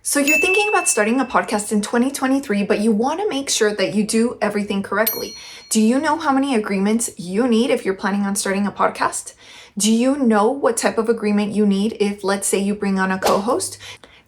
So you're thinking about starting a podcast in 2023, but you want to make sure that you do everything correctly. Do you know how many agreements you need if you're planning on starting a podcast? Do you know what type of agreement you need if, let's say, you bring on a co-host?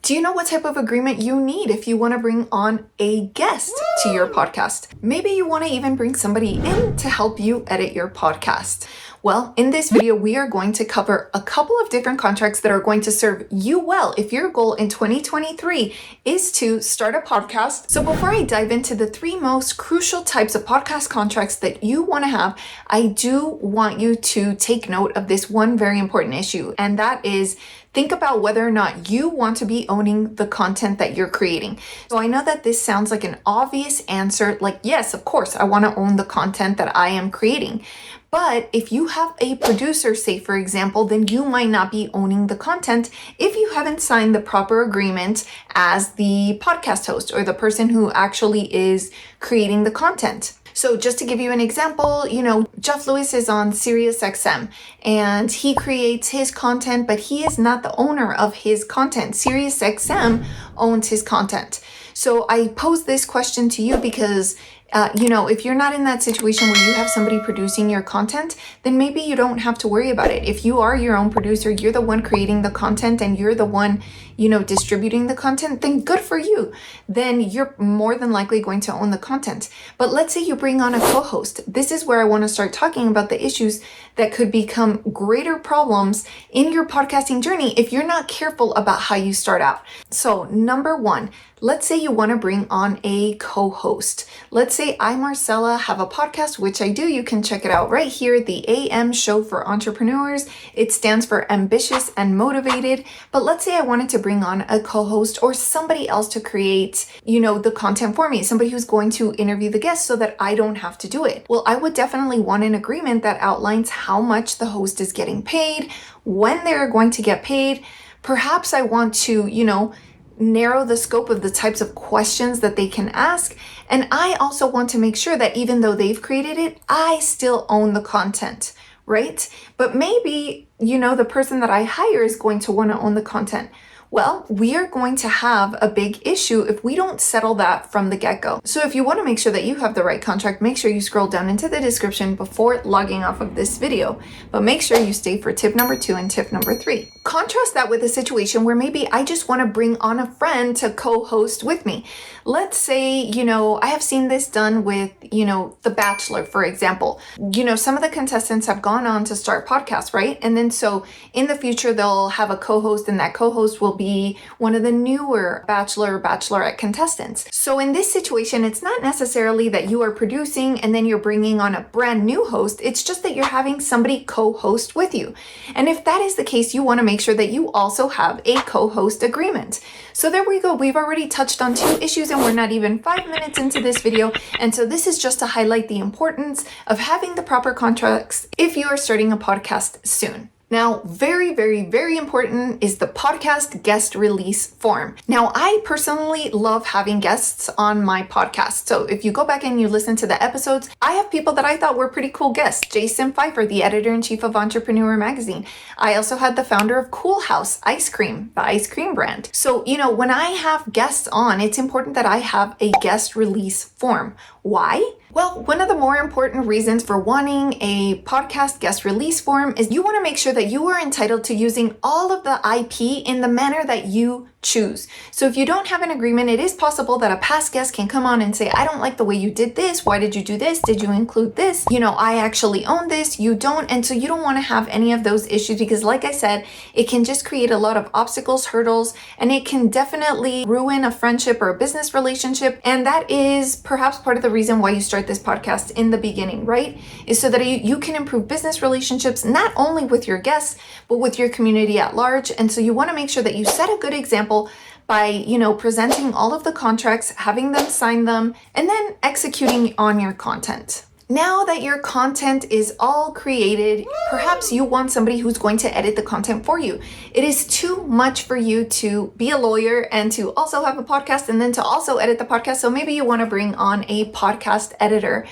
Do you know what type of agreement you need if you want to bring on a guest to your podcast? Maybe you want to even bring somebody in to help you edit your podcast. Well, in this video, we are going to cover a couple of different contracts that are going to serve you well if your goal in 2023 is to start a podcast. So before I dive into the three most crucial types of podcast contracts that you want to have, I do want you to take note of this one very important issue, and that is think about whether or not you want to be owning the content that you're creating. So I know that this sounds like an obvious answer, like, yes, of course, I want to own the content that I am creating. But if you have a producer, say for example, then you might not be owning the content if you haven't signed the proper agreement as the podcast host or the person who actually is creating the content. So just to give you an example, Jeff Lewis is on SiriusXM and he creates his content, but he is not the owner of his content. SiriusXM owns his content. So I pose this question to you because if you're not in that situation where you have somebody producing your content, then maybe you don't have to worry about it. If you are your own producer, you're the one creating the content and you're the one, distributing the content, then good for you. Then you're more than likely going to own the content. But let's say you bring on a co-host. This is where I want to start talking about the issues that could become greater problems in your podcasting journey if you're not careful about how you start out. So number one, let's say you want to bring on a co-host. Let's say I, Marcella, have a podcast, which I do. You can check it out right here, the AM Show for Entrepreneurs. It stands for Ambitious and Motivated. But let's say I wanted to bring on a co-host or somebody else to create, the content for me, somebody who's going to interview the guests so that I don't have to do it. Well, I would definitely want an agreement that outlines how much the host is getting paid, when they're going to get paid. Perhaps I want to, narrow the scope of the types of questions that they can ask. And I also want to make sure that even though they've created it, I still own the content, right? But maybe, the person that I hire is going to want to own the content. Well, we are going to have a big issue if we don't settle that from the get-go. So if you want to make sure that you have the right contract, make sure you scroll down into the description before logging off of this video. But make sure you stay for tip number 2 and tip number 3. Contrast that with a situation where maybe I just want to bring on a friend to co-host with me. Let's say, I have seen this done with, The Bachelor, for example. Some of the contestants have gone on to start podcasts, right? And then so in the future, they'll have a co-host and that co-host will be one of the newer Bachelor or Bachelorette contestants. So in this situation, it's not necessarily that you are producing and then you're bringing on a brand new host. It's just that you're having somebody co-host with you. And if that is the case, you want to make sure that you also have a co-host agreement. So there we go. We've already touched on 2 issues and we're not even 5 minutes into this video. And so this is just to highlight the importance of having the proper contracts if you are starting a podcast soon. Now, very, very, very important is the podcast guest release form. Now, I personally love having guests on my podcast. So if you go back and you listen to the episodes, I have people that I thought were pretty cool guests. Jason Pfeiffer, the editor-in-chief of Entrepreneur Magazine. I also had the founder of Cool House Ice Cream, the ice cream brand. So, when I have guests on, it's important that I have a guest release form. Why? Well, one of the more important reasons for wanting a podcast guest release form is you want to make sure that you are entitled to using all of the IP in the manner that you choose. So if you don't have an agreement, it is possible that a past guest can come on and say, I don't like the way you did this. Why did you do this? Did you include this? I actually own this. You don't. And so you don't want to have any of those issues because like I said, it can just create a lot of obstacles, hurdles, and it can definitely ruin a friendship or a business relationship. And that is perhaps part of the reason why you start this podcast in the beginning, right? Is so that you can improve business relationships, not only with your guests, but with your community at large. And so you want to make sure that you set a good example by, presenting all of the contracts, having them sign them, and then executing on your content. Now that your content is all created, perhaps you want somebody who's going to edit the content for you. It is too much for you to be a lawyer and to also have a podcast and then to also edit the podcast. So maybe you want to bring on a podcast editor,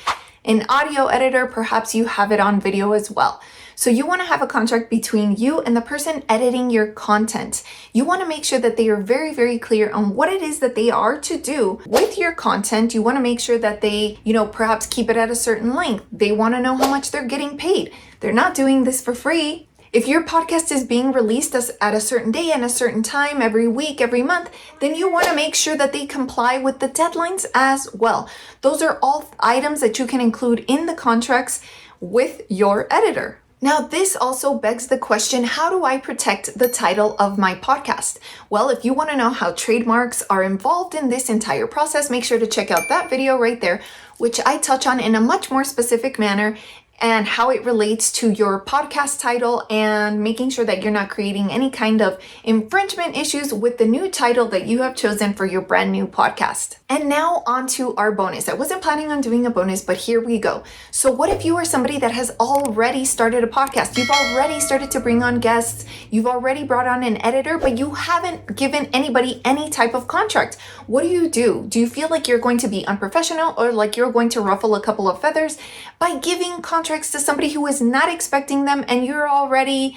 an audio editor, perhaps you have it on video as well. So you want to have a contract between you and the person editing your content. You want to make sure that they are very, very clear on what it is that they are to do with your content. You want to make sure that they, perhaps keep it at a certain length. They want to know how much they're getting paid. They're not doing this for free. If your podcast is being released at a certain day and a certain time, every week, every month, then you want to make sure that they comply with the deadlines as well. Those are all items that you can include in the contracts with your editor. Now, this also begs the question, how do I protect the title of my podcast? Well, if you want to know how trademarks are involved in this entire process, make sure to check out that video right there, which I touch on in a much more specific manner, and how it relates to your podcast title and making sure that you're not creating any kind of infringement issues with the new title that you have chosen for your brand new podcast. And now on to our bonus. I wasn't planning on doing a bonus, but here we go. So what if you are somebody that has already started a podcast? You've already started to bring on guests. You've already brought on an editor, but you haven't given anybody any type of contract. What do? Do you feel like you're going to be unprofessional or like you're going to ruffle a couple of feathers by giving contracts to somebody who is not expecting them, and you're already,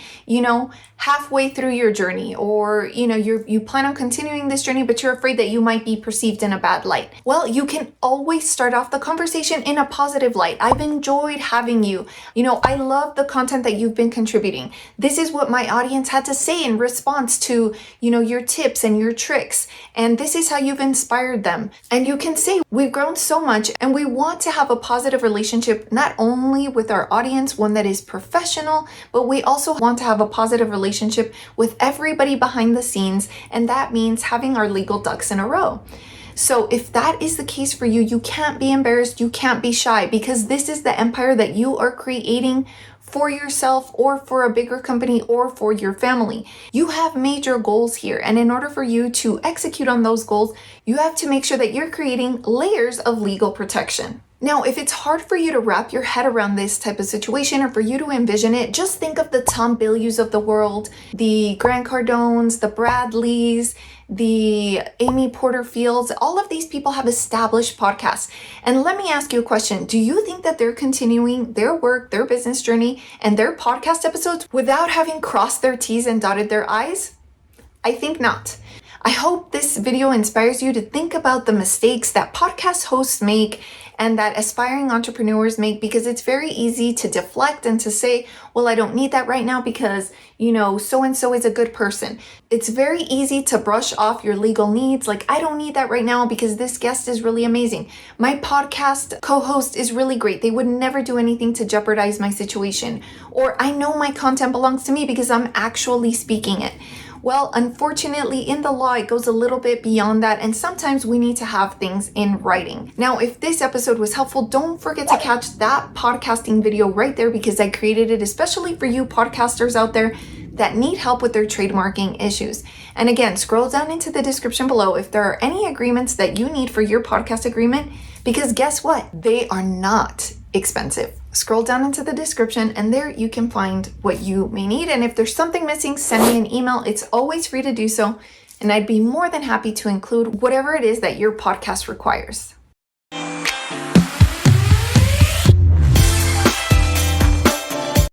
halfway through your journey, or, you plan on continuing this journey, but you're afraid that you might be perceived in a bad light? Well, you can always start off the conversation in a positive light. I've enjoyed having you. I love the content that you've been contributing. This is what my audience had to say in response to, your tips and your tricks. And this is how you've inspired them. And you can say, we've grown so much and we want to have a positive relationship, not only with our audience, one that is professional, but we also want to have a positive relationship with everybody behind the scenes. And that means having our legal ducks in a row. So if that is the case for you, you can't be embarrassed, you can't be shy, because this is the empire that you are creating for yourself or for a bigger company or for your family. You have major goals here. And in order for you to execute on those goals, you have to make sure that you're creating layers of legal protection. Now, if it's hard for you to wrap your head around this type of situation or for you to envision it, just think of the Tom Billius of the world, the Grant Cardones, the Bradleys, the Amy Porterfields. All of these people have established podcasts. And let me ask you a question. Do you think that they're continuing their work, their business journey, and their podcast episodes without having crossed their T's and dotted their I's? I think not. I hope this video inspires you to think about the mistakes that podcast hosts make and that aspiring entrepreneurs make, because it's very easy to deflect and to say, well, I don't need that right now because, so-and-so is a good person. It's very easy to brush off your legal needs. Like, I don't need that right now because this guest is really amazing. My podcast co-host is really great. They would never do anything to jeopardize my situation. Or I know my content belongs to me because I'm actually speaking it. Well, unfortunately, in the law, it goes a little bit beyond that, and sometimes we need to have things in writing. Now, if this episode was helpful, don't forget to catch that podcasting video right there, because I created it especially for you podcasters out there that need help with their trademarking issues. And again, scroll down into the description below if there are any agreements that you need for your podcast agreement, because guess what? They are not expensive. Scroll down into the description and there you can find what you may need. And if there's something missing, send me an email. It's always free to do so. And I'd be more than happy to include whatever it is that your podcast requires.